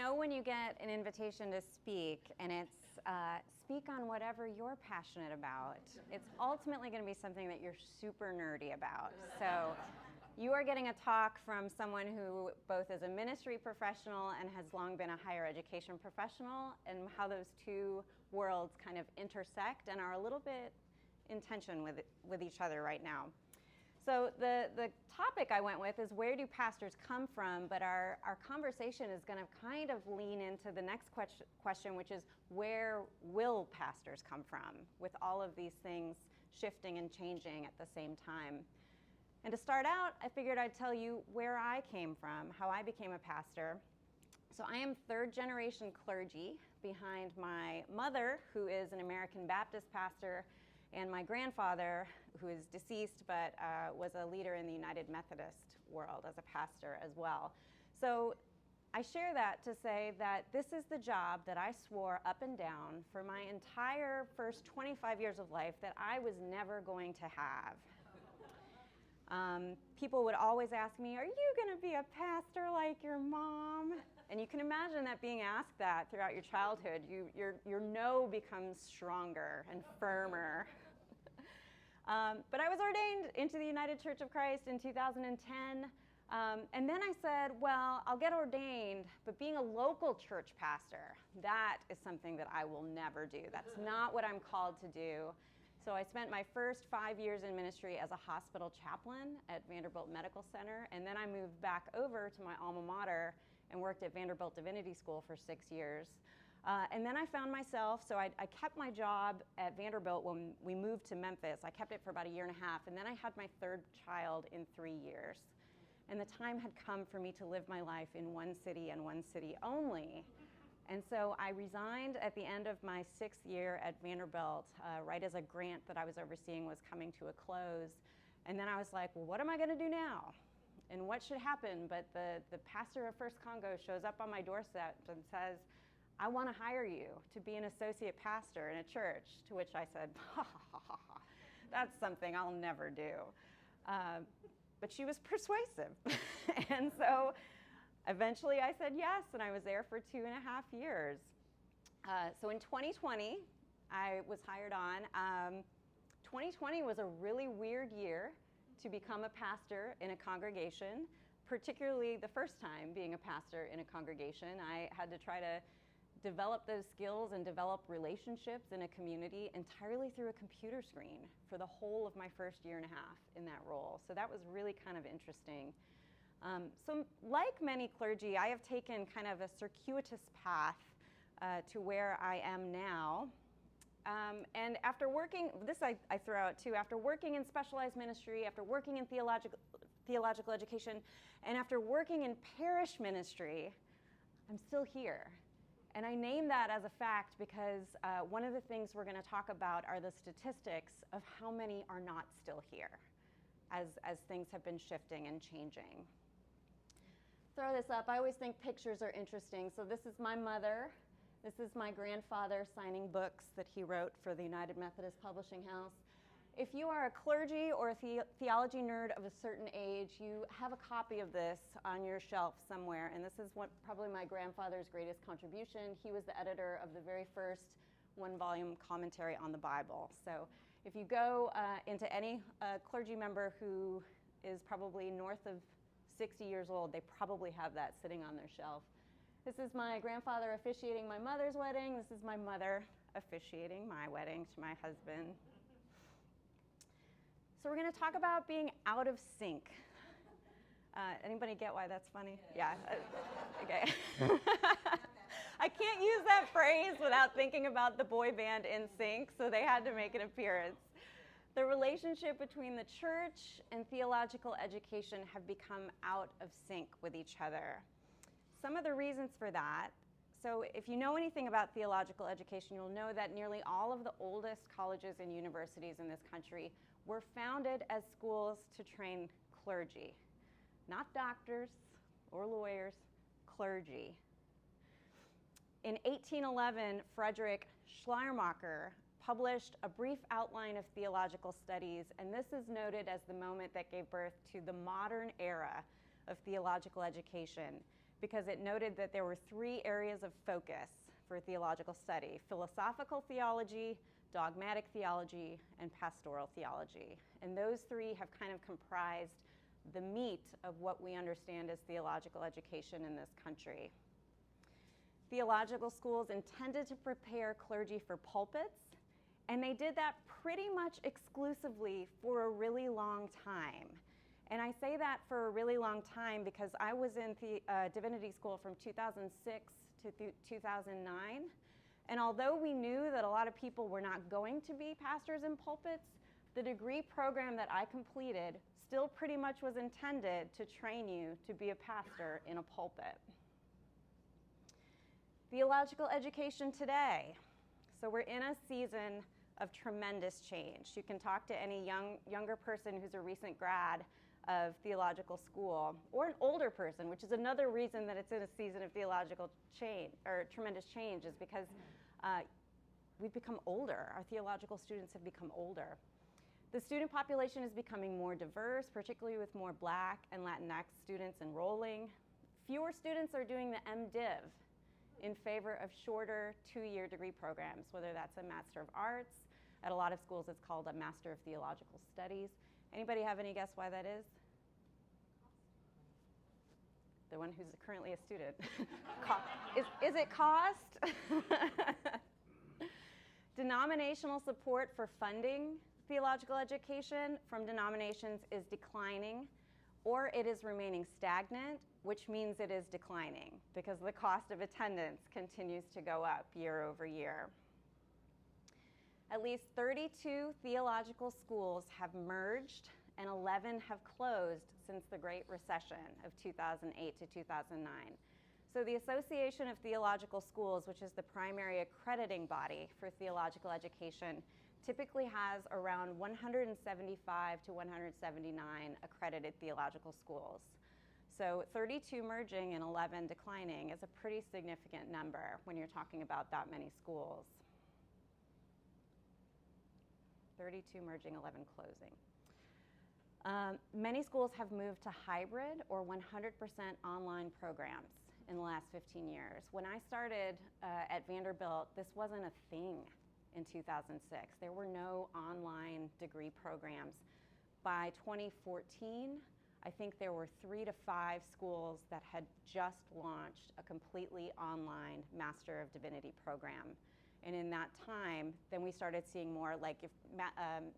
know when you get an invitation to speak and it's speak on whatever you're passionate about, it's ultimately going to be something that you're super nerdy about. So you are getting a talk from someone who both is a ministry professional and has long been a higher education professional, and how those two worlds kind of intersect and are a little bit in tension with each other right now. So the topic I went with is, where do pastors come from? But our conversation is going to kind of lean into the next question, which is, where will pastors come from with all of these things shifting and changing at the same time? And to start out, I figured I'd tell you where I came from, how I became a pastor. So I am third generation clergy behind my mother, who is an American Baptist pastor, and my grandfather, who is deceased but was a leader in the United Methodist world as a pastor as well. So I share that to say that this is the job that I swore up and down for my entire first 25 years of life that I was never going to have. People would always ask me, "Are you going to be a pastor like your mom?" And you can imagine that being asked that throughout your childhood, your no becomes stronger and firmer. But I was ordained into the United Church of Christ in 2010. And then I said, well, I'll get ordained, but being a local church pastor, that is something that I will never do. That's not what I'm called to do. So I spent my first 5 years in ministry as a hospital chaplain at Vanderbilt Medical Center, and then I moved back over to my alma mater and worked at Vanderbilt Divinity School for 6 years. And then I found myself, so I kept my job at Vanderbilt when we moved to Memphis. I kept it for about 1.5 years, and then I had my third child in 3 years. And the time had come for me to live my life in one city and one city only. And so I resigned at the end of my 6th year at Vanderbilt, right as a grant that I was overseeing was coming to a close. And then I was like, well, what am I going to do now? And what should happen? But the pastor of First Congo shows up on my doorstep and says, I want to hire you to be an associate pastor in a church. To which I said, ha, ha, ha, ha, ha. That's something I'll never do. But she was persuasive. And so eventually I said yes, and I was there for 2.5 years. So in 2020, I was hired on. 2020 was a really weird year to become a pastor in a congregation, particularly the first time being a pastor in a congregation. I had to try to develop those skills and develop relationships in a community entirely through a computer screen for the whole of my first 1.5 years in that role. So that was really kind of interesting. So like many clergy, I have taken kind of a circuitous path to where I am now. And after working, this I throw out too, after working in specialized ministry, after working in theological education, and after working in parish ministry, I'm still here. And I name that as a fact because one of the things we're going to talk about are the statistics of how many are not still here as things have been shifting and changing. Throw this up. I always think pictures are interesting. So this is my mother. This is my grandfather signing books that he wrote for the United Methodist Publishing House. If you are a clergy or a theology nerd of a certain age, you have a copy of this on your shelf somewhere, and this is probably my grandfather's greatest contribution. He was the editor of the very first one-volume commentary on the Bible. So if you go into any clergy member who is probably north of 60 years old, they probably have that sitting on their shelf. This is my grandfather officiating my mother's wedding. This is my mother officiating my wedding to my husband. So we're going to talk about being out of sync. Anybody get why that's funny? Yeah. Okay. I can't use that phrase without thinking about the boy band NSYNC, so they had to make an appearance. The relationship between the church and theological education have become out of sync with each other. Some of the reasons for that, so if you know anything about theological education, you'll know that nearly all of the oldest colleges and universities in this country were founded as schools to train clergy, not doctors or lawyers, clergy. In 1811, Frederick Schleiermacher published a brief outline of theological studies, and this is noted as the moment that gave birth to the modern era of theological education, because it noted that there were 3 areas of focus for theological study: philosophical theology, dogmatic theology, and pastoral theology. And those 3 have kind of comprised the meat of what we understand as theological education in this country. Theological schools intended to prepare clergy for pulpits, and they did that pretty much exclusively for a really long time. And I say that for a really long time because I was in divinity school from 2006 to 2009. And although we knew that a lot of people were not going to be pastors in pulpits, the degree program that I completed still pretty much was intended to train you to be a pastor in a pulpit. Theological education today. So we're in a season of tremendous change. You can talk to any younger person who's a recent grad of theological school, or an older person, which is another reason that it's in a season of theological change, or tremendous change, is because we've become older. Our theological students have become older. The student population is becoming more diverse, particularly with more Black and Latinx students enrolling. Fewer students are doing the MDiv in favor of shorter 2-year degree programs, whether that's a Master of Arts. At a lot of schools, it's called a Master of Theological Studies. Anybody have any guess why that is? The one who's currently a student. Is it cost? Denominational support for funding theological education from denominations is declining, or it is remaining stagnant, which means it is declining because the cost of attendance continues to go up year over year. At least 32 theological schools have merged and 11 have closed since the Great Recession of 2008 to 2009. So the Association of Theological Schools, which is the primary accrediting body for theological education, typically has around 175 to 179 accredited theological schools. So 32 merging and 11 declining is a pretty significant number when you're talking about that many schools. 32 merging, 11 closing. Many schools have moved to hybrid or 100% online programs in the last 15 years. When I started at Vanderbilt, this wasn't a thing in 2006. There were no online degree programs. By 2014, I think there were 3 to 5 schools that had just launched a completely online Master of Divinity program. And in that time, then we started seeing more, like if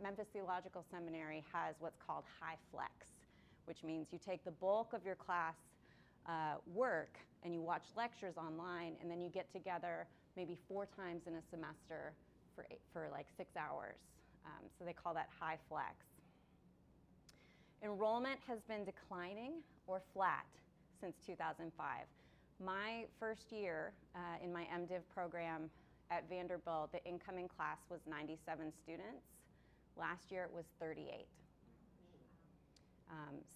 Memphis Theological Seminary has what's called high flex, which means you take the bulk of your class work and you watch lectures online, and then you get together maybe 4 times in a semester for like 6 hours. So they call that high flex. Enrollment has been declining or flat since 2005. My first year in my MDiv program at Vanderbilt, the incoming class was 97 students. Last year it was 38.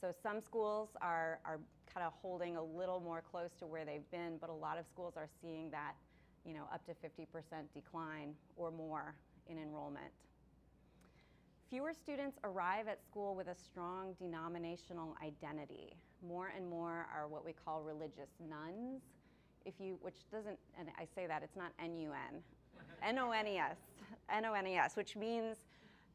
So some schools are kind of holding a little more close to where they've been, but a lot of schools are seeing that, up to 50% decline or more in enrollment. Fewer students arrive at school with a strong denominational identity. More and more are what we call religious nuns, which doesn't, and I say that, it's not N-U-N, N-O-N-E-S, N-O-N-E-S, which means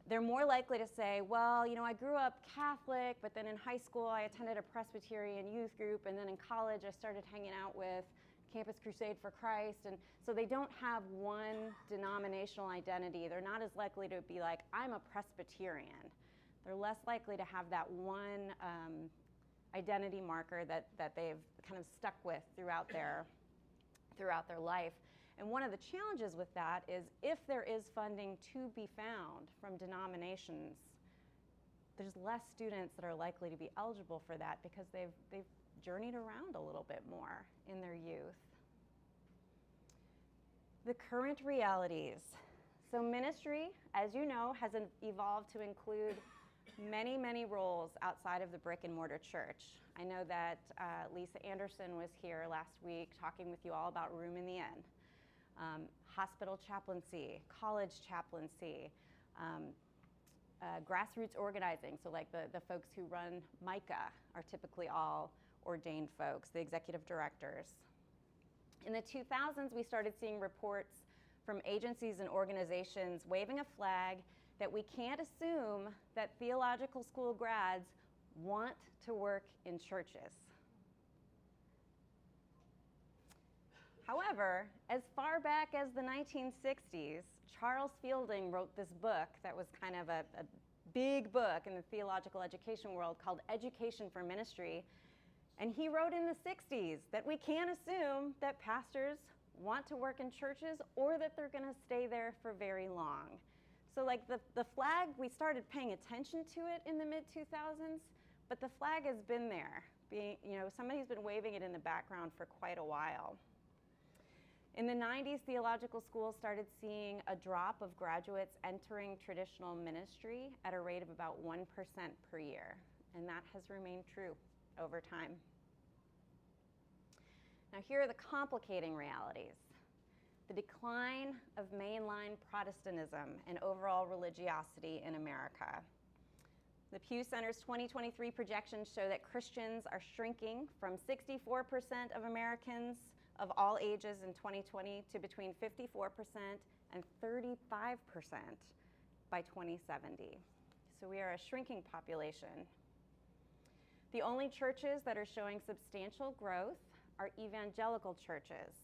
they're more likely to say, well, I grew up Catholic, but then in high school I attended a Presbyterian youth group, and then in college I started hanging out with Campus Crusade for Christ, and so they don't have one denominational identity. They're not as likely to be like, I'm a Presbyterian. They're less likely to have that one identity marker that they've kind of stuck with throughout their life. And one of the challenges with that is if there is funding to be found from denominations, there's less students that are likely to be eligible for that because they've journeyed around a little bit more in their youth. The current realities. So ministry, as you know, has evolved to include many, many roles outside of the brick and mortar church. I know that Lisa Anderson was here last week talking with you all about Room in the Inn. Hospital chaplaincy, college chaplaincy, grassroots organizing. So like the folks who run MICA are typically all ordained folks, the executive directors. In the 2000s, we started seeing reports from agencies and organizations waving a flag that we can't assume that theological school grads want to work in churches. However, as far back as the 1960s, Charles Fielding wrote this book that was kind of a big book in the theological education world called Education for Ministry. And he wrote in the 60s that we can't assume that pastors want to work in churches or that they're going to stay there for very long. So like the flag, we started paying attention to it in the mid-2000s, but the flag has been there. Somebody's been waving it in the background for quite a while. In the 90s, theological schools started seeing a drop of graduates entering traditional ministry at a rate of about 1% per year, and that has remained true over time. Now, here are the complicating realities. The decline of mainline Protestantism and overall religiosity in America. The Pew Center's 2023 projections show that Christians are shrinking from 64% of Americans of all ages in 2020 to between 54% and 35% by 2070. So we are a shrinking population. The only churches that are showing substantial growth are evangelical churches,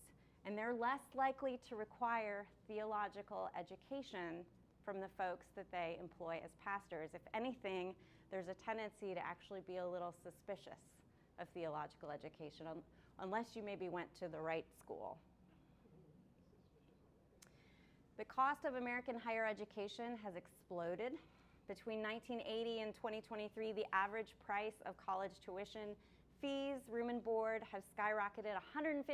and they're less likely to require theological education from the folks that they employ as pastors. If anything, there's a tendency to actually be a little suspicious of theological education, unless you maybe went to the right school. The cost of American higher education has exploded. Between 1980 and 2023, the average price of college tuition, fees, room and board have skyrocketed 155%,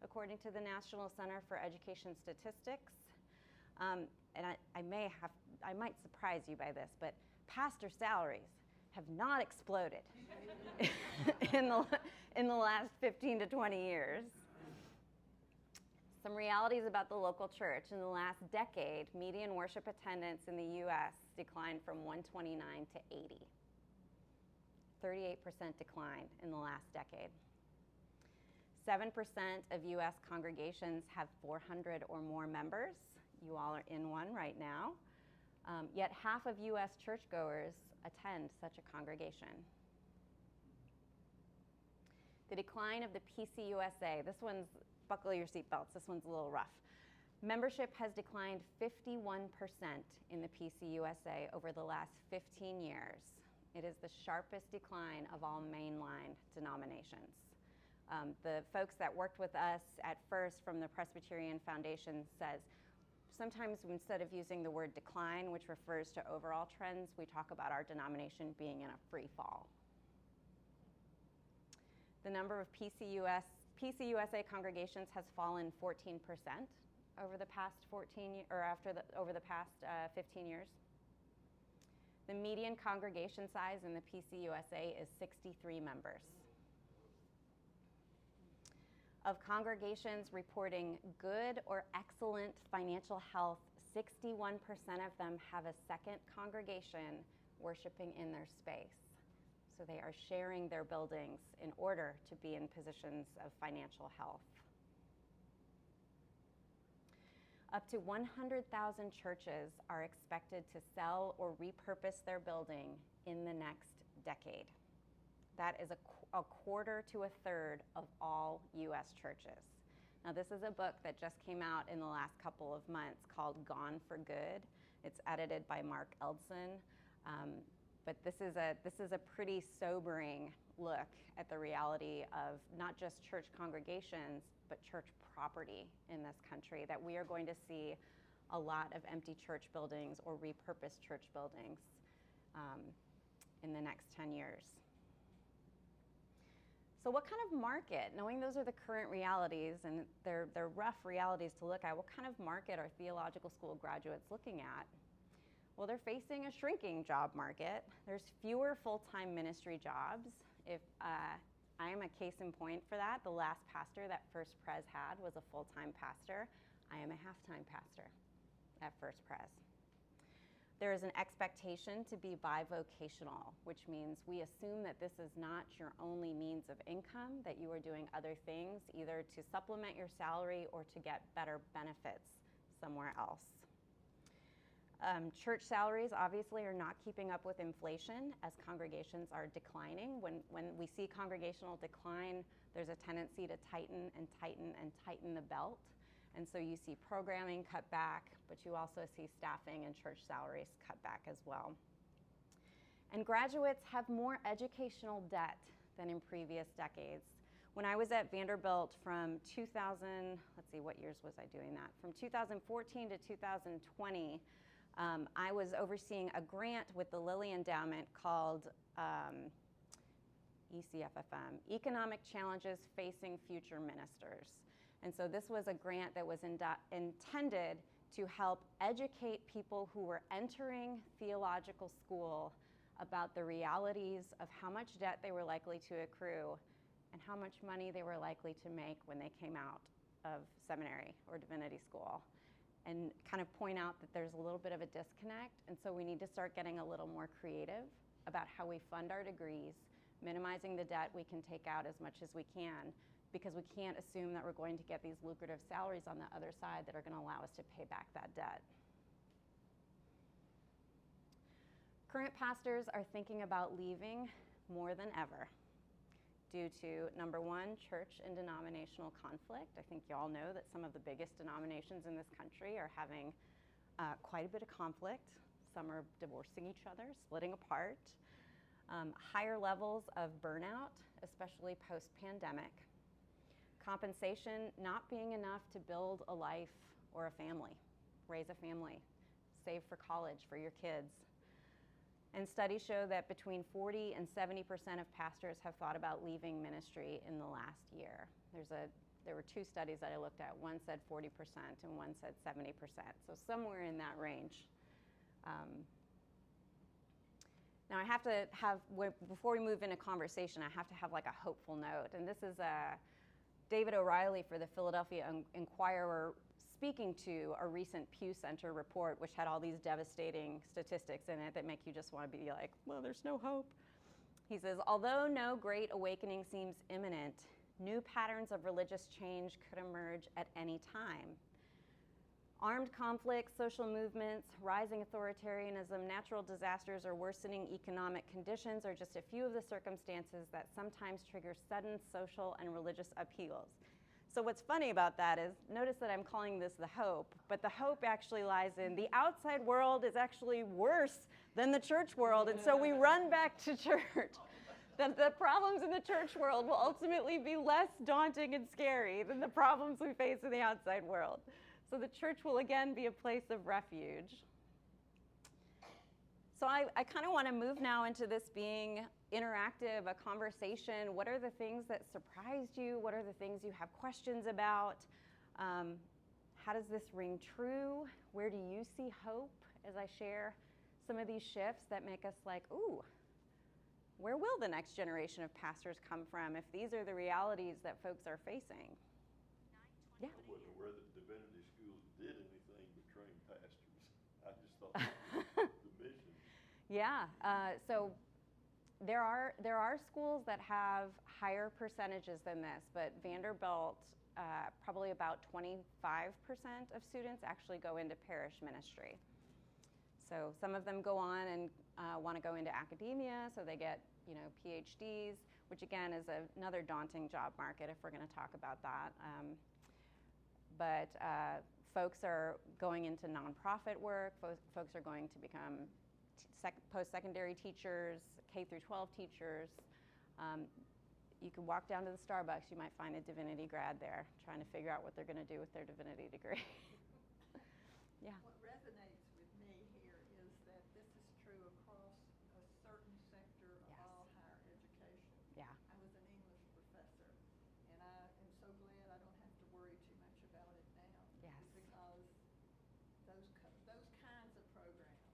according to the National Center for Education Statistics. And I might surprise you by this, but pastor salaries have not exploded in the last 15 to 20 years. Some realities about the local church. In the last decade, median worship attendance in the U.S. declined from 129 to 80. 38% decline in the last decade. 7% of U.S. congregations have 400 or more members. You all are in one right now. Yet half of U.S. churchgoers attend such a congregation. The decline of the PCUSA. This one's, buckle your seatbelts, this one's a little rough. Membership has declined 51% in the PCUSA over the last 15 years. It is the sharpest decline of all mainline denominations. The folks that worked with us at First from the Presbyterian Foundation says, sometimes instead of using the word decline, which refers to overall trends, we talk about our denomination being in a free fall. The number of PCUSA congregations has fallen 14% over the past 15 years. The median congregation size in the PCUSA is 63 members. Of congregations reporting good or excellent financial health, 61% of them have a second congregation worshiping in their space. So they are sharing their buildings in order to be in positions of financial health. Up to 100,000 churches are expected to sell or repurpose their building in the next decade. That is a quarter to a third of all U.S. churches. Now, this is a book that just came out in the last couple of months called Gone for Good. It's edited by Mark Eldson. But this is a pretty sobering look at the reality of not just church congregations, but church property in this country, that we are going to see a lot of empty church buildings or repurposed church buildings in the next 10 years. So what kind of market, knowing those are the current realities and they're rough realities to look at, what kind of market are theological school graduates looking at? Well, they're facing a shrinking job market. There's fewer full-time ministry jobs. If I am a case in point for that, the last pastor that First Pres had was a full-time pastor. I am a half-time pastor at First Pres. There is an expectation to be bivocational, which means we assume that this is not your only means of income, that you are doing other things, either to supplement your salary or to get better benefits somewhere else. Church salaries obviously are not keeping up with inflation as congregations are declining. When we see congregational decline, there's a tendency to tighten and tighten and tighten the belt. And so you see programming cut back, but you also see staffing and church salaries cut back as well. And graduates have more educational debt than in previous decades. When I was at Vanderbilt from 2000, let's see, what years was I doing that? From 2014 to 2020, I was overseeing a grant with the Lillian Endowment called ECFFM, Economic Challenges Facing Future Ministers. And so this was a grant that was intended to help educate people who were entering theological school about the realities of how much debt they were likely to accrue and how much money they were likely to make when they came out of seminary or divinity school, and kind of point out that there's a little bit of a disconnect. And so we need to start getting a little more creative about how we fund our degrees, minimizing the debt we can take out as much as we can, because we can't assume that we're going to get these lucrative salaries on the other side that are going to allow us to pay back that debt. Current pastors are thinking about leaving more than ever due to, number one, church and denominational conflict. I think you all know that some of the biggest denominations in this country are having quite a bit of conflict. Some are divorcing each other, splitting apart. Higher levels of burnout, especially post-pandemic. Compensation not being enough to build a life or a family, raise a family, save for college for your kids. And studies show that between 40 and 70% of pastors have thought about leaving ministry in the last year. There were two studies that I looked at. One said 40% and one said 70%, so somewhere in that range. Now I have to have, before we move into conversation, I have to have like a hopeful note. And this is David O'Reilly for the Philadelphia Inquirer speaking to a recent Pew Center report, which had all these devastating statistics in it that make you just want to be like, well, there's no hope. He says, although no great awakening seems imminent, new patterns of religious change could emerge at any time. Armed conflicts, social movements, rising authoritarianism, natural disasters, or worsening economic conditions are just a few of the circumstances that sometimes trigger sudden social and religious upheavals. So what's funny about that is, notice that I'm calling this the hope, but the hope actually lies in the outside world is actually worse than the church world, and so we run back to church. That the problems in the church world will ultimately be less daunting and scary than the problems we face in the outside world. So the church will again be a place of refuge. So I kind of want to move now into this being interactive, a conversation. What are the things that surprised you? What are the things you have questions about? How does this ring true? Where do you see hope as I share some of these shifts that make us like, ooh, where will the next generation of pastors come from if these are the realities that folks are facing? Yeah. I wasn't aware that divinity schools did anything but train pastors. I just thought that was the mission. Yeah. So there are schools that have higher percentages than this, but Vanderbilt, probably about 25% of students actually go into parish ministry. So some of them go on and want to go into academia, so they get, PhDs, which again is another daunting job market if we're going to talk about that. But folks are going into nonprofit work. Folks are going to become post-secondary teachers, K through 12 teachers. You can walk down to the Starbucks, you might find a divinity grad there trying to figure out what they're going to do with their divinity degree. Yeah. What resonates with me here is that this is true across a certain sector of all higher education. Yeah. I was an English professor, and I am so glad I don't have to worry too much about it now. Yes. Because those kinds of programs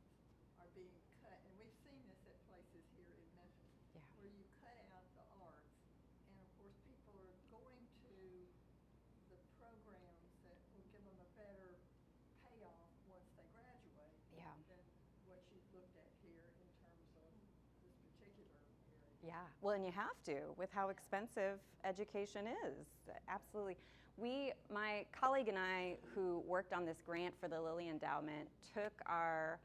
are being cut, and we've seen this at places here in Memphis, where you cut out the arts, and of course people are going to the programs that will give them a better payoff once they graduate than what Yeah, well, and you have to with how expensive education is. Absolutely. My colleague and I, who worked on this grant for the Lilly Endowment, took our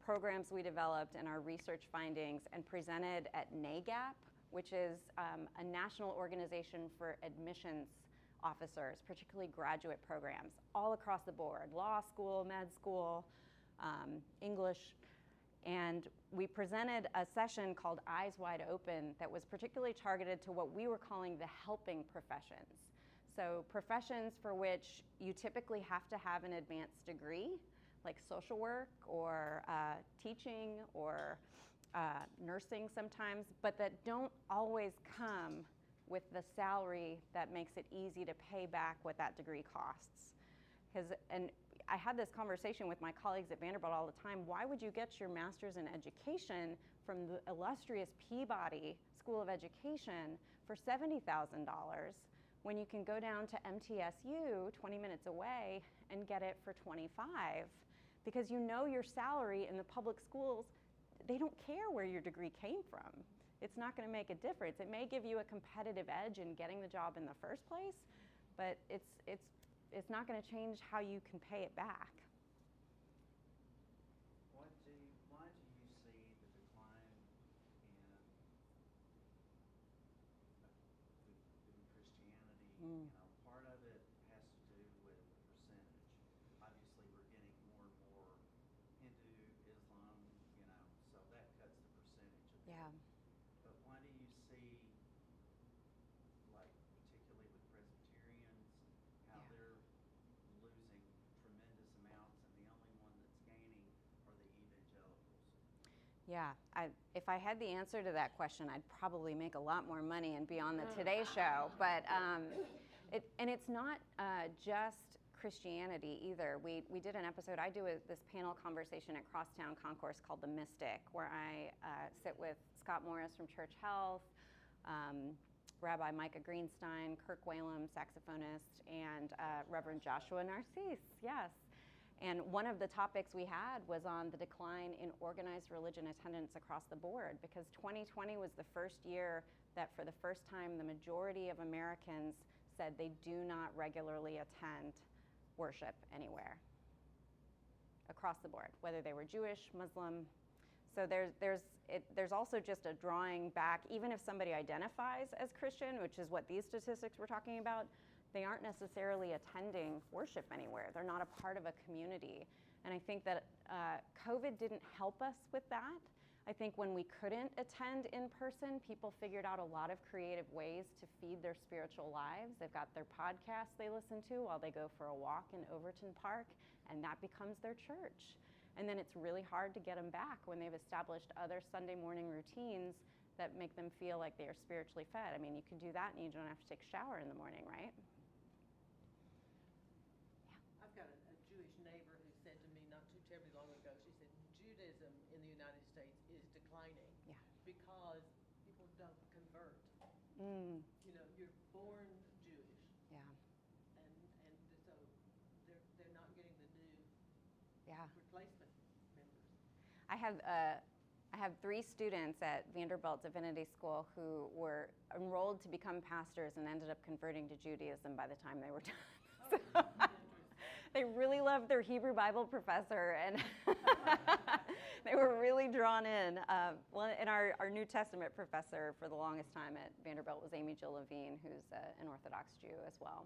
programs we developed and our research findings and presented at NAGAP, which is a national organization for admissions officers, particularly graduate programs, all across the board, law school, med school, English. And we presented a session called Eyes Wide Open that was particularly targeted to what we were calling the helping professions. So professions for which you typically have to have an advanced degree, like social work or teaching or nursing sometimes, but that don't always come with the salary that makes it easy to pay back what that degree costs. And I had this conversation with my colleagues at Vanderbilt all the time. Why would you get your master's in education from the illustrious Peabody School of Education for $70,000 when you can go down to MTSU 20 minutes away and get it for $25,000? Because you know your salary in the public schools, they don't care where your degree came from. It's not going to make a difference. It may give you a competitive edge in getting the job in the first place, but it's not going to change how you can pay it back. Why do you see the decline in Christianity? Part of it has to do with the percentage. Obviously, we're getting more and more Hindu, Islam, so that cuts the percentage a bit. Yeah. But why do you see, like particularly with Presbyterians, how they're losing tremendous amounts, and the only one that's gaining are the evangelicals? Yeah, if I had the answer to that question, I'd probably make a lot more money and be on the Today Show. But it's not just Christianity either. We did an episode. I do this panel conversation at Crosstown Concourse called The Mystic, where I sit with Scott Morris from Church Health, Rabbi Micah Greenstein, Kirk Whalum, saxophonist, and Reverend Joshua Narcisse, yes. And one of the topics we had was on the decline in organized religion attendance across the board, because 2020 was the first year that for the first time the majority of Americans said they do not regularly attend worship anywhere across the board, whether they were Jewish, Muslim. So there's also just a drawing back. Even if somebody identifies as Christian, which is what these statistics we're talking about, they aren't necessarily attending worship anywhere. They're not a part of a community. And I think that COVID didn't help us with that. I think when we couldn't attend in person, people figured out a lot of creative ways to feed their spiritual lives. They've got their podcasts they listen to while they go for a walk in Overton Park, and that becomes their church. And then it's really hard to get them back when they've established other Sunday morning routines that make them feel like they are spiritually fed. I mean, you can do that and you don't have to take a shower in the morning, right? I've got a Jewish neighbor who said to me not too terribly long ago, she said, Judaism in the United States is declining because people don't convert. You're born Jewish. Yeah. And so they're not getting the new replacement members. I have 3 students at Vanderbilt Divinity School who were enrolled to become pastors and ended up converting to Judaism by the time they were done. So they really loved their Hebrew Bible professor, and they were really drawn in. And our New Testament professor for the longest time at Vanderbilt was Amy Jill Levine, who's an Orthodox Jew as well.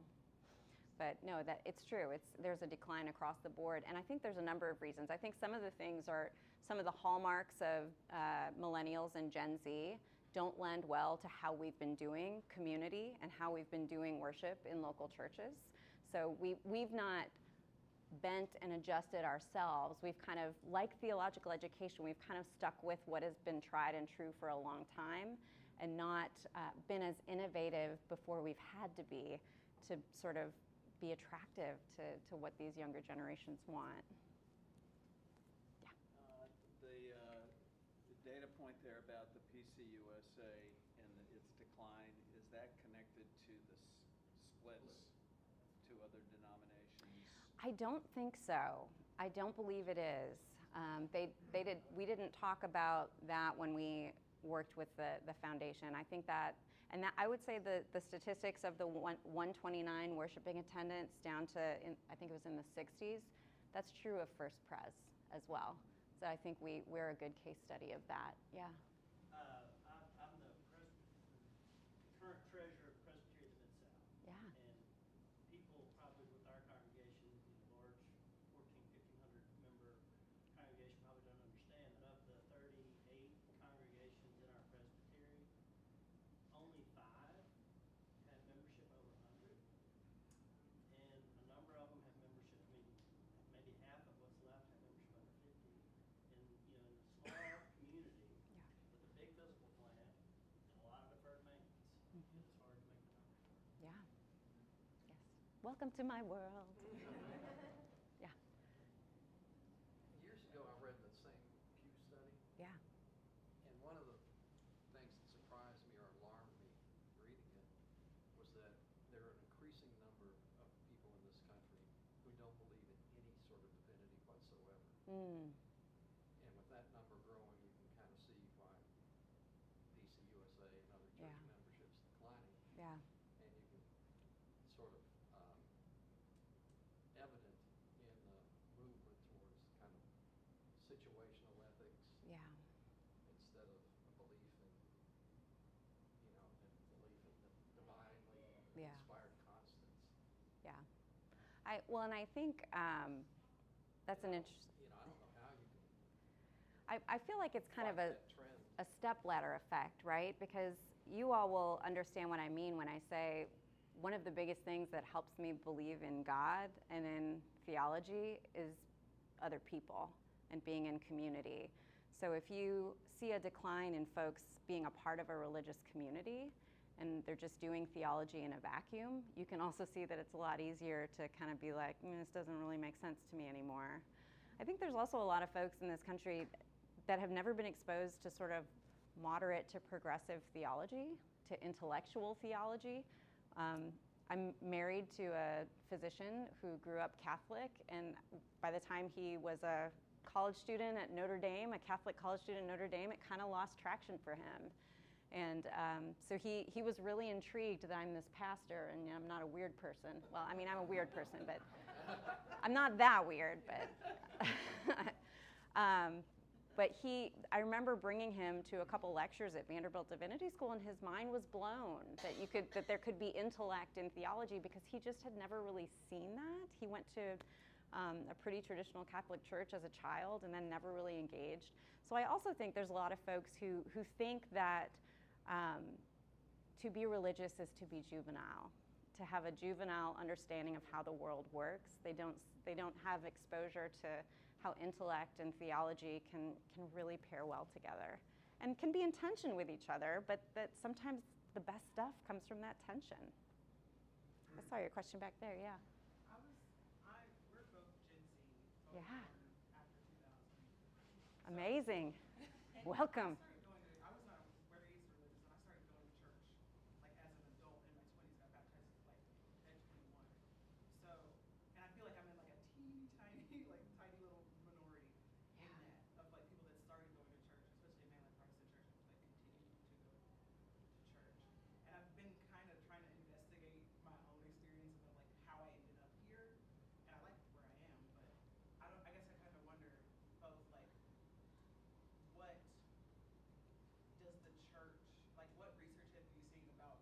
But no, that it's true. There's a decline across the board, and I think there's a number of reasons. I think some of the things are some of the hallmarks of millennials and Gen Z don't lend well to how we've been doing community and how we've been doing worship in local churches. So we've not bent and adjusted ourselves. We've kind of, like theological education, we've kind of stuck with what has been tried and true for a long time and not been as innovative before we've had to be to sort of be attractive to what these younger generations want. The data point there about the PCUSA and its decline, is that connected to the splits to other denominations? I don't think so. I don't believe it is. We didn't talk about that when we worked with the foundation. I think that, and that I would say the statistics of the 129 worshiping attendance down to, I think it was in the 60s, that's true of First Pres as well. So I think we're a good case study of that. Yeah. I'm the current treasurer of Presbyterian Mid-South. Yeah. And people probably with our congregation, large 1,500 member congregation, probably don't understand that of the 38 congregations in our presbytery, only 5 have membership over 100. And a number of them have membership, maybe half of what's left have membership under 50. And, in a small community with a big physical plant and a lot of deferred maintenance, it's hard to make the numbers work. Yeah. Yes. Welcome to my world. Yeah. Years ago, I read the same Pew study, Yeah. and one of the things that surprised me or alarmed me reading it was that there are an increasing number of people in this country who don't believe in any sort of divinity whatsoever. Mm. And with that number growing, you can kind of see why PCUSA and other church Yeah. membership's declining. Yeah. And you can sort of evident in the movement towards kind of situational ethics Yeah. instead of a belief in, and belief in the divinely Yeah. inspired constants. Yeah. And I think that's an interesting. I don't know how you can I feel like it's kind of fight that trend. a step ladder effect, right? Because you all will understand what I mean when I say one of the biggest things that helps me believe in God and in theology is other people and being in community. So if you see a decline in folks being a part of a religious community and they're just doing theology in a vacuum, you can also see that it's a lot easier to kind of be like, this doesn't really make sense to me anymore. I think there's also a lot of folks in this country that have never been exposed to sort of moderate to progressive theology, to intellectual theology. I'm married to a physician who grew up Catholic, and by the time he was a college student at Notre Dame, a Catholic college student at Notre Dame, it kind of lost traction for him. And so he was really intrigued that I'm this pastor and I'm not a weird person. Well, I mean, I'm a weird person, but I'm not that weird, but but I remember bringing him to a couple lectures at Vanderbilt Divinity School, and his mind was blown that there could be intellect in theology, because he just had never really seen that. He went to a pretty traditional Catholic church as a child and then never really engaged. So I also think there's a lot of folks who think that to be religious is to be juvenile, to have a juvenile understanding of how the world works. They don't have exposure to how intellect and theology can really pair well together and can be in tension with each other, but that sometimes the best stuff comes from that tension. I saw your question back there, yeah. We're both Gen Z. Yeah. After 2000. Amazing. Welcome. I was not very religious, and I started going to church like as an adult in my 20s. Got baptized like at 21. So, and I feel like I'm in like a teeny tiny, like tiny little minority in that of like people that started going to church, especially in mainline Protestant churches, like continue to go to church. And I've been kind of trying to investigate my own experiences of like how I ended up here, and I like where I am, but I guess I kind of wonder both like what does the church, like what research have you seen about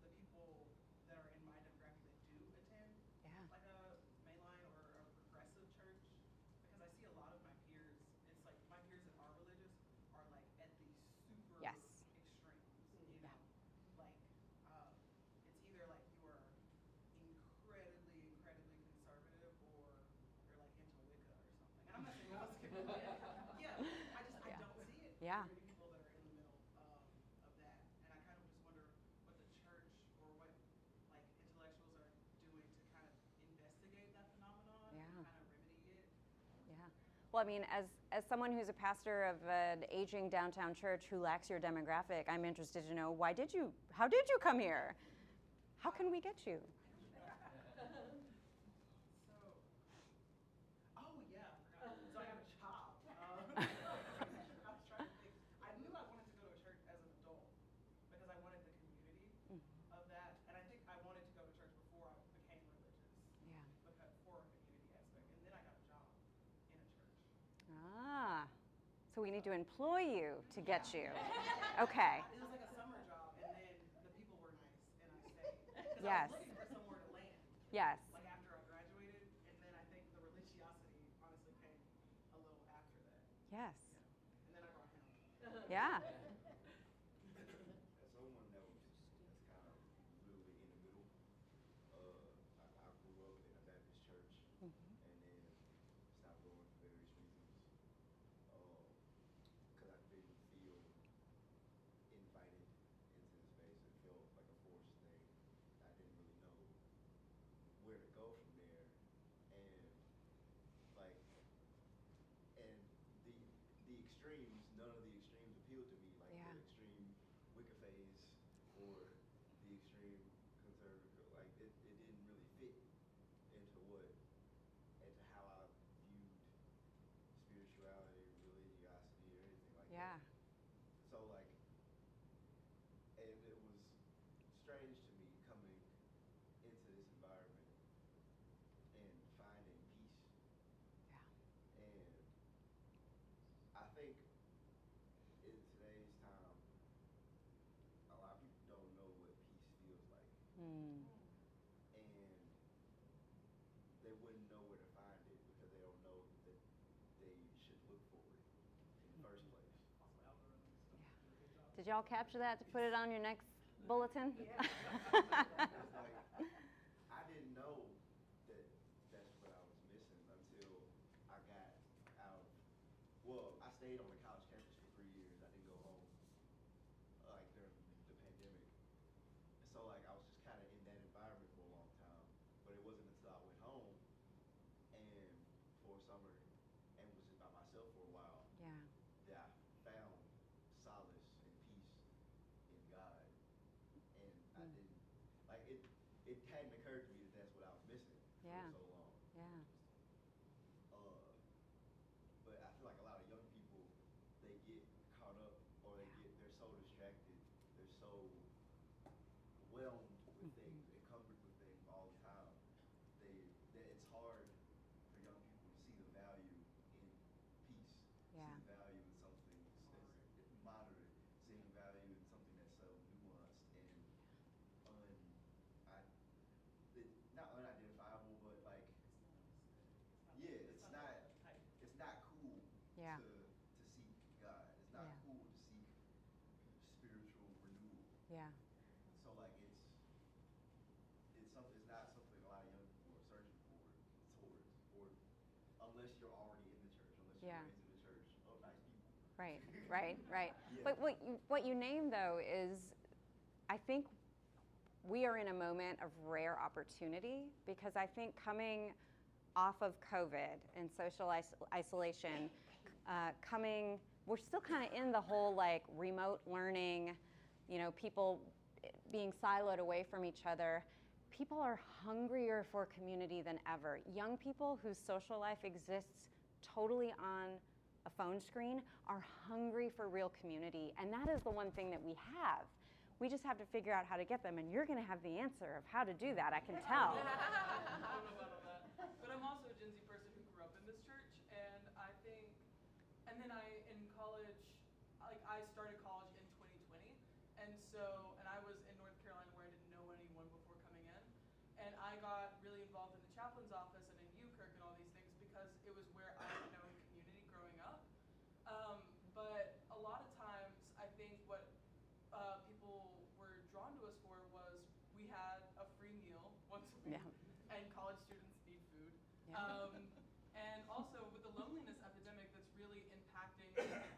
the people that are in my demographic that do attend like a mainline or a progressive church? Because I see a lot of my peers, it's like my peers that are religious are like at the super extremes, like it's either like you are incredibly conservative or you're like into Wicca or something. And I'm not saying most people, I don't see it. Yeah. Many people that are in the middle of that, and I kind of just wonder what the church or what like intellectuals are doing to kind of investigate that phenomenon and kind of remedy it. Yeah. Well, I mean, as someone who's a pastor of an aging downtown church who lacks your demographic, I'm interested to know how did you come here? How can we get you? So I have a job. I was trying to think. I knew I wanted to go to a church need to employ you to get you. Okay. It was like a summer job, and then the people were nice, and I stayed. Because Yes. I was looking for somewhere to land. Yes. Like after I graduated, and then I think the religiosity honestly came a little after that. Yes. And then I brought him. Yeah. As someone that's kind of literally in the middle, I grew up in a Baptist church, and then stopped going for various reasons, because I didn't feel invited into the space. It felt like a forced thing. I didn't really know where to go from there, and like, and the extremes, none of the extremes appealed to me, like Yeah. the extreme Wicca phase or the extreme conservative. Like it didn't really fit into how I viewed spirituality, religiosity, or anything like Yeah. that. So like, and it was strange to me coming into this environment and finding peace. Yeah. And I think in today's time, a lot of people don't know what peace feels like. Mm. And they wouldn't know where to find it because they don't know that they should look for it in the first place. Also algorithms don't do a good job. Did y'all capture that to put it on your next bulletin? It's like, I didn't know that that's what I was missing until I got out. Well, I stayed on the college campus for 3 years. I didn't go home, like during the pandemic. So like I was just kind of in that environment for a long time. But it wasn't until I went home and for summer and was just by myself for a while Yeah. that I found solace and peace in God. And I didn't, like it hadn't occurred to me that that's what I was missing Yeah. for so long. Yeah. But I feel like a lot of young people, they get caught up or they're so distracted, they're so whelmed with things, encumbered with things all the time. That it's hard for young people to see the value in peace, Yeah. see the value in something that's moderate, seeing the value in something that's so nuanced and not unidentifiable, but like, yeah, it's not cool Yeah. to seek God. It's not Yeah. cool to seek spiritual renewal. Yeah. So like it's something. It's not something a lot of young people are searching towards, or unless you're already in the church, unless you're Yeah. raised in the church. Oh, nice people. Right. Right. Right. Yeah. But what you named though is, I think we are in a moment of rare opportunity, because I think coming off of COVID and social isolation, we're still kind of in the whole like remote learning, people being siloed away from each other. People are hungrier for community than ever. Young people whose social life exists totally on a phone screen are hungry for real community, and that is the one thing that we have. We just have to figure out how to get them, and you're going to have the answer of how to do that, I can tell. I don't know about all that. But I'm also a Gen Z person who grew up in this church, and I think, and then in college, like I started college in 2020, and I was in North Carolina where I didn't know anyone before coming in, and I got really involved in the chaplain's office and in UKirk and all these things because it was where I had known community growing up. But a lot of times, I think what people were drawn to us for was we had a free meal once a week, Yeah. and college students need food. Yeah. And also with the loneliness epidemic that's really impacting,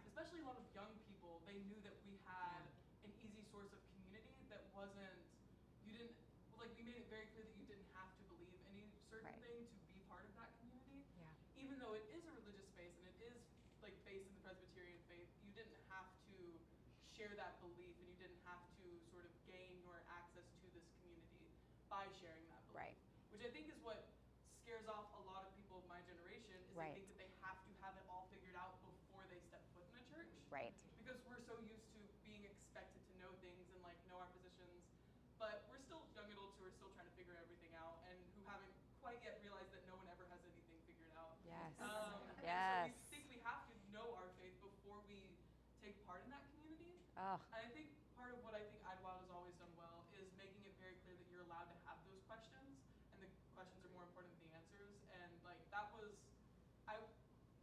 especially a lot of young people, they knew that we had an easy source of community that wasn't, we made it very clear that you didn't have to believe any certain Right. thing to be part of that community. Yeah. Even though it is a religious space and it is like based in the Presbyterian faith, you didn't have to share that belief, and you didn't have to sort of gain your access to this community by sharing that belief. Right. Which I think is what scares off a lot of people of my generation, is Right. they think that they have to have it all figured out before they step foot in a church. Right. Because we're so used to being expected to know things and like know our positions, but we're still young adults who are still trying to figure everything out and who haven't quite yet realized that no one ever has anything figured out. Yes. And Yes. so we think we have to know our faith before we Oh, And I think part of what I think Idlewild has always done well is making it very clear that you're allowed to have those questions, and the questions are more important than the answers. And like that was, I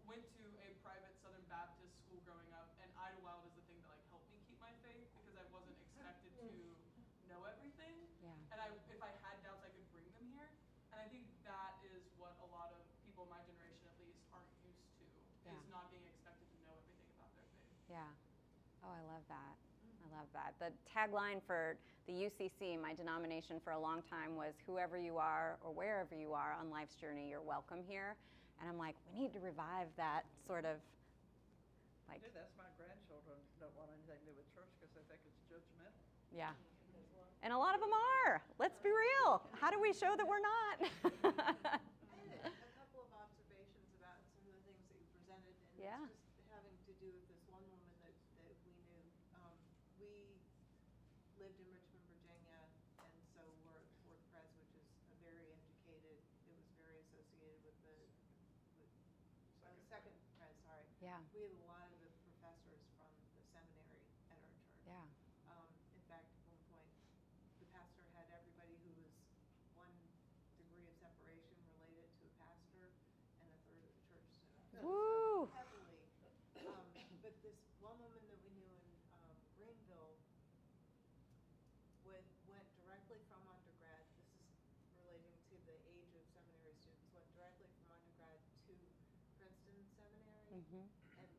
went to a private Southern Baptist school growing up, and Idlewild is the thing that like helped me keep my faith because I wasn't expected to know everything. yeah. And if I had doubts, I could bring them here. And I think that is what a lot of people my generation at least aren't used to, Yeah. is not being expected to know everything about their faith. Yeah. Oh, I love that. I love that. The tagline for the UCC, my denomination for a long time, was whoever you are or wherever you are on life's journey, you're welcome here. And I'm like, we need to revive that sort of like. That's my grandchildren don't want anything to do with church because they think it's judgmental. Yeah. And a lot of them are. Let's be real. How do we show that we're not? I had a couple of observations about some of the things that you presented, and Yeah. it's just having to do with this one woman that we knew. We lived in Richmond, Virginia, and so we're at Fourth Pres, which is a very educated, it was very associated with the Second Pres, sorry. Yeah. We had a lot of the professors from the seminary at our church. Yeah. In fact, at one point, the pastor had everybody who was one degree of separation related to a pastor, and a third of the church stood up Woo! heavily. But this one woman that we knew in Greenville went directly from undergrad, this is relating to the age of seminary students, went directly from undergrad to Princeton Seminary, Mm-hmm. and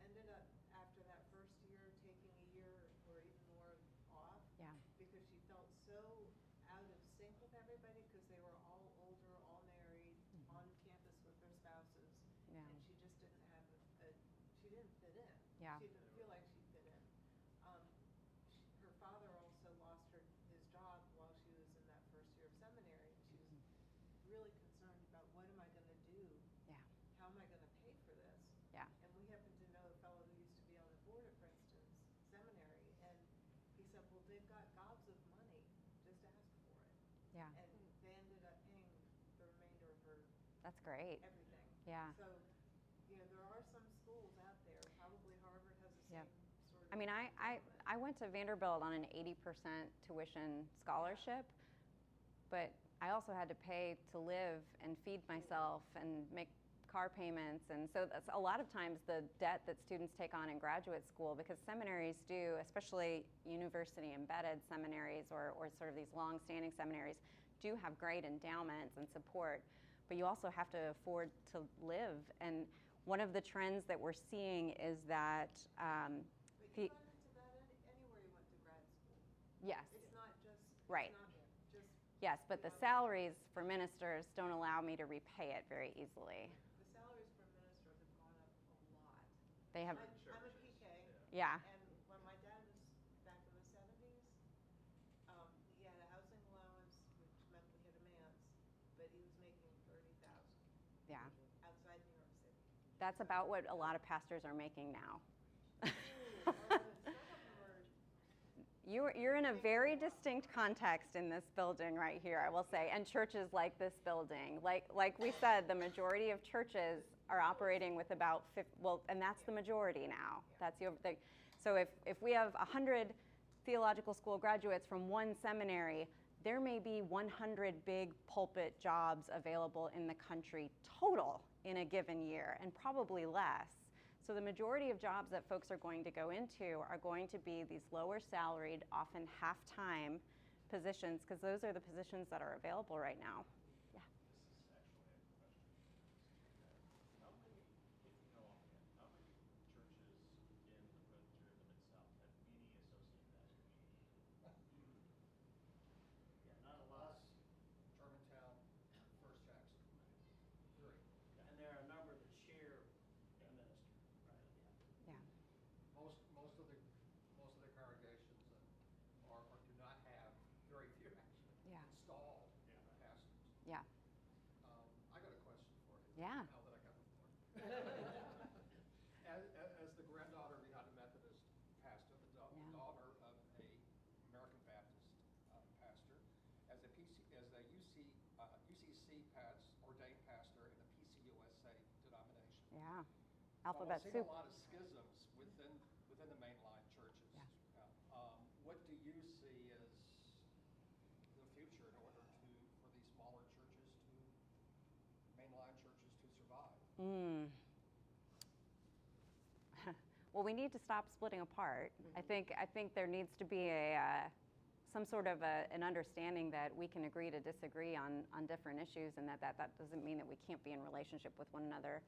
ended up, after that first year, taking a year or even more off. Yeah. Because she felt so out of sync with everybody, because they were all older, all married, on campus with their spouses. Yeah. And she just didn't have she didn't fit in. Yeah. She didn't feel like she fit in. Her father also lost his job while she was in that first year of seminary, and she was really concerned about, what am I going to do? Yeah. How am I going to pay for this? Yeah. And we happened to know a fellow who used to be on the board at Princeton's seminary, and he said, well, they've got gobs of money, just ask for it. Yeah. And they ended up paying the remainder of her That's great. everything. Yeah. So, there are some schools out there, probably Harvard has the Yep. same sort of. I mean, I went to Vanderbilt on an 80% tuition scholarship, but I also had to pay to live and feed myself and make car payments. And so that's a lot of times the debt that students take on in graduate school, because seminaries do, especially university embedded seminaries or sort of these long-standing seminaries, do have great endowments and support, but you also have to afford to live. And one of the trends that we're seeing is that But you run into that anywhere you went to grad school. yes, It's not just. Right. It's not just. yes, but the salaries for ministers don't allow me to repay it very easily. The salaries for ministers have gone up a lot. They have, I'm a PK. yeah, And when my dad was back in the 70s, he had a housing allowance, which meant we had a manse, but he was making $30,000 yeah. outside New York City. That's about what a lot of pastors are making now. Some of them are. You're in a very distinct context in this building right here, I will say, and churches like this building. Like we said, the majority of churches are operating with about 50, and that's the majority now. That's so if we have 100 theological school graduates from one seminary, there may be 100 big pulpit jobs available in the country total in a given year, and probably less. So the majority of jobs that folks are going to go into are going to be these lower salaried, often half-time positions, because those are the positions that are available right now. Yeah. This is actually a question. How many, if you know offhand, how many churches in the Presbyterian Mid-South have any associate pastor? Yeah, not a lot. Germantown, First Jackson. 3. And there are a number that share a minister, right? Yeah. Yeah. Most of the congregations do not have, very few actually, Yeah. installed pastors. Yeah. I got a question for you. Yeah. Now that I got the floor. As the granddaughter of a United Methodist pastor, the Yeah. daughter of a American Baptist pastor, as a UCC ordained pastor in the PCUSA denomination. Yeah. So Alphabet I've seen soup. a lot of schisms within the mainline churches. Yeah. Well, we need to stop splitting apart. I think there needs to be some sort of an understanding that we can agree to disagree on different issues, and that doesn't mean that we can't be in relationship with one another.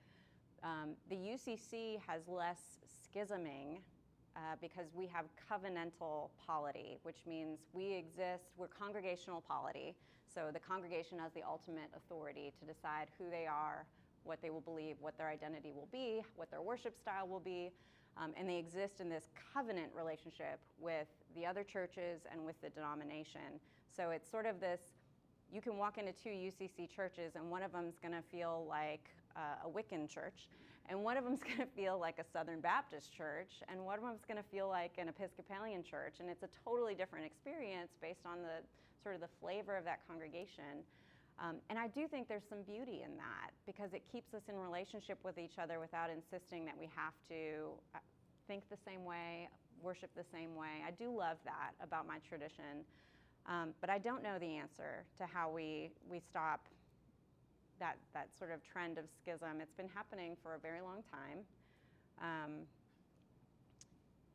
The UCC has less schisming because we have covenantal polity, which means we're congregational polity. So the congregation has the ultimate authority to decide who they are, what they will believe, what their identity will be, what their worship style will be. And they exist in this covenant relationship with the other churches and with the denomination. So it's sort of this, you can walk into two UCC churches and one of them's gonna feel like a Wiccan church, and one of them's gonna feel like a Southern Baptist church, and one of them's gonna feel like an Episcopalian church, and it's a totally different experience based on the sort of the flavor of that congregation. And I do think there's some beauty in that, because it keeps us in relationship with each other without insisting that we have to think the same way, worship the same way. I do love that about my tradition, but I don't know the answer to how we stop that sort of trend of schism. It's been happening for a very long time.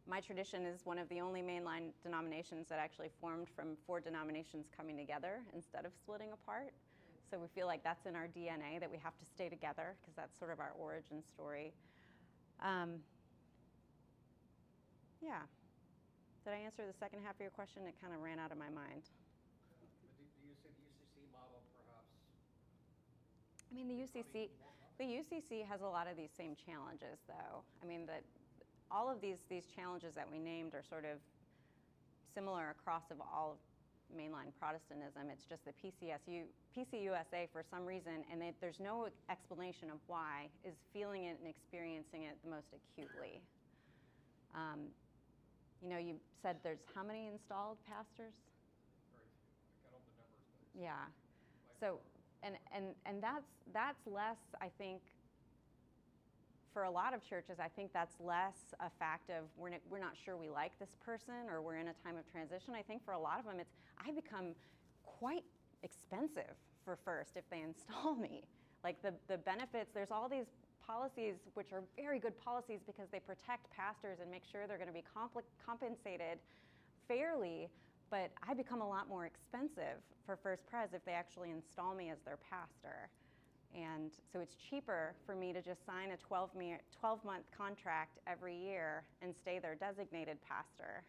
My tradition is one of the only mainline denominations that actually formed from 4 denominations coming together instead of splitting apart. So we feel like that's in our DNA, that we have to stay together, because that's sort of our origin story. Yeah. Did I answer the second half of your question? It kind of ran out of my mind. But do you see the UCC model perhaps? I mean, the UCC has a lot of these same challenges, though. I mean, all of these challenges that we named are sort of similar across of all of mainline Protestantism. It's just the PCUSA, for some reason, and there's no explanation of why, is feeling it and experiencing it the most acutely. You said there's how many installed pastors? Very few. I don't know the numbers, but Yeah. So, and that's less, I think, for a lot of churches, I think that's less a fact of we're not sure we like this person, or we're in a time of transition. I think for a lot of them, I become quite expensive for First if they install me. Like the benefits, there's all these policies which are very good policies because they protect pastors and make sure they're going to be compensated fairly, but I become a lot more expensive for First Pres if they actually install me as their pastor. And so it's cheaper for me to just sign a 12-month contract every year and stay their designated pastor.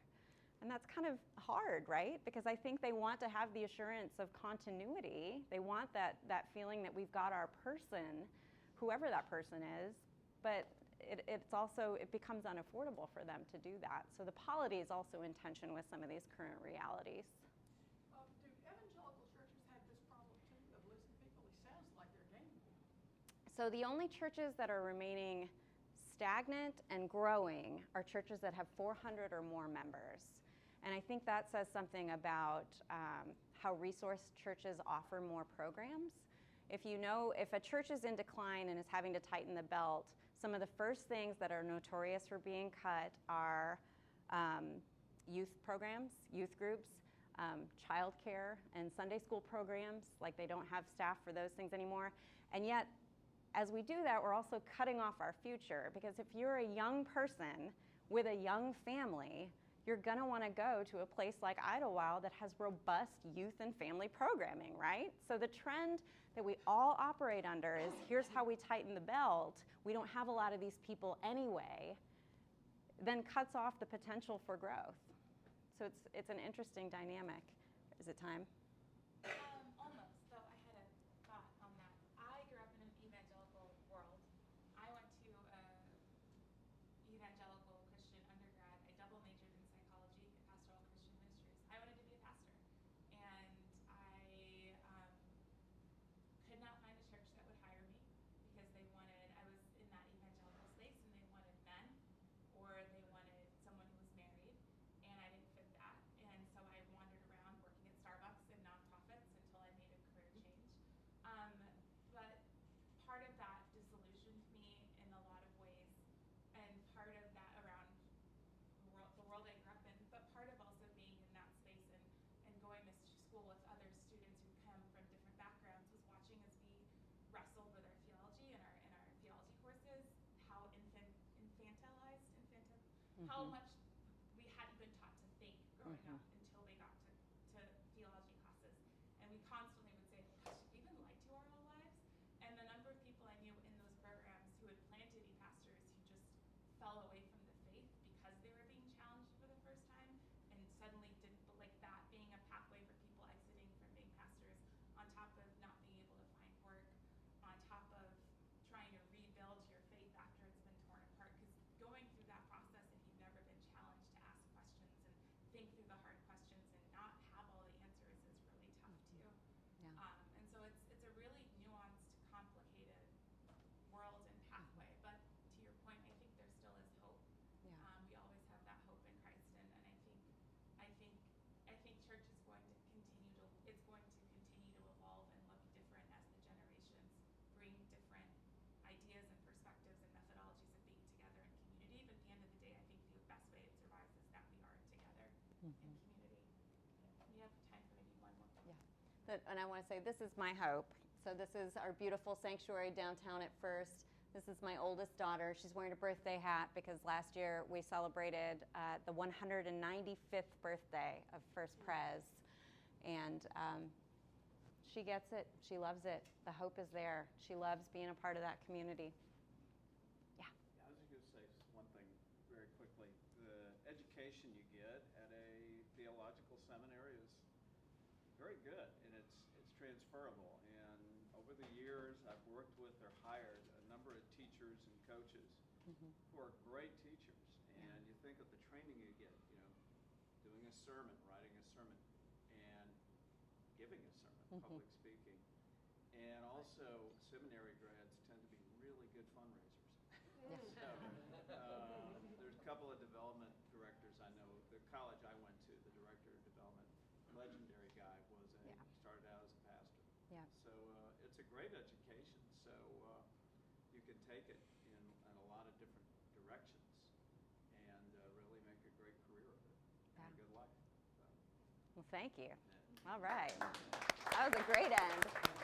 And that's kind of hard, right? Because I think they want to have the assurance of continuity. They want that feeling that we've got our person, whoever that person is, but it becomes unaffordable for them to do that. So the polity is also in tension with some of these current realities. Do evangelical churches have this problem too, of losing people? It sounds like they're gaining people. So the only churches that are remaining stagnant and growing are churches that have 400 or more members. And I think that says something about how resource churches offer more programs. If a church is in decline and is having to tighten the belt, some of the first things that are notorious for being cut are youth programs, youth groups, childcare, and Sunday school programs. Like, they don't have staff for those things anymore. And yet, as we do that, we're also cutting off our future, because if you're a young person with a young family, you're going to want to go to a place like Idlewild that has robust youth and family programming, right? So the trend that we all operate under is, here's how we tighten the belt, we don't have a lot of these people anyway, then cuts off the potential for growth. So it's an interesting dynamic. Is it time? Almost, though I had a thought on that. I grew up in an evangelical world. I went to evangelical Christian undergrad. I double majored in psychology and pastoral Christian ministries. I wanted to be a pastor, and I could not find a church that would hire me, because I was in that evangelical space, and they wanted men, or they wanted someone who was married, and I didn't fit that. And so I wandered around working at Starbucks and how Mhm. much we hadn't been taught to think growing up until they got to theology classes. And we constantly would say, gosh, have we been lied to our whole lives? And the number of people I knew in those programs who had planned to be pastors who just fell away from the faith because they were being challenged for the first time and suddenly didn't, like that being a pathway for people exiting from being pastors, on top of not being able to find work, on top of trying to rebuild your faith after it's been torn apart. Because going through that process, if you've never been challenged to ask questions and think through the hard questions and not have all the answers is really tough too. Yeah. And so it's a really nuanced, complicated world and pathway. But to your point, I think there still is hope. Yeah. We always have that hope in Christ, and I think church is going to continue to evolve and look different as the generations bring different ideas and perspectives and methodologies of being together in community. But at the end of the day, I think the best way it survives is that we are together in community. We have time for maybe one more. Yeah. And I want to say this is my hope. So this is our beautiful sanctuary downtown at First. This is my oldest daughter. She's wearing a birthday hat because last year we celebrated the 195th birthday of First Pres. And she gets it. She loves it. The hope is there. She loves being a part of that community. Yeah. I was just going to say one thing very quickly. The education you get at a theological seminary is very good, and it's transferable. And over the years, I've worked with or hired a number of teachers and coaches who are great teachers. And you think of the training you get, doing a sermon, writing a sermon, and giving a sermon, public speaking. And also, seminary grads tend to be really good fundraisers. So, there's a couple of development directors I know. The college I went to, the director of development, legendary guy, started out as a pastor. Yeah. So it's a great education. So you can take it in a lot of different directions and really make a great career of it and a good life. So. Well, thank you. Yeah. All right. That was a great end.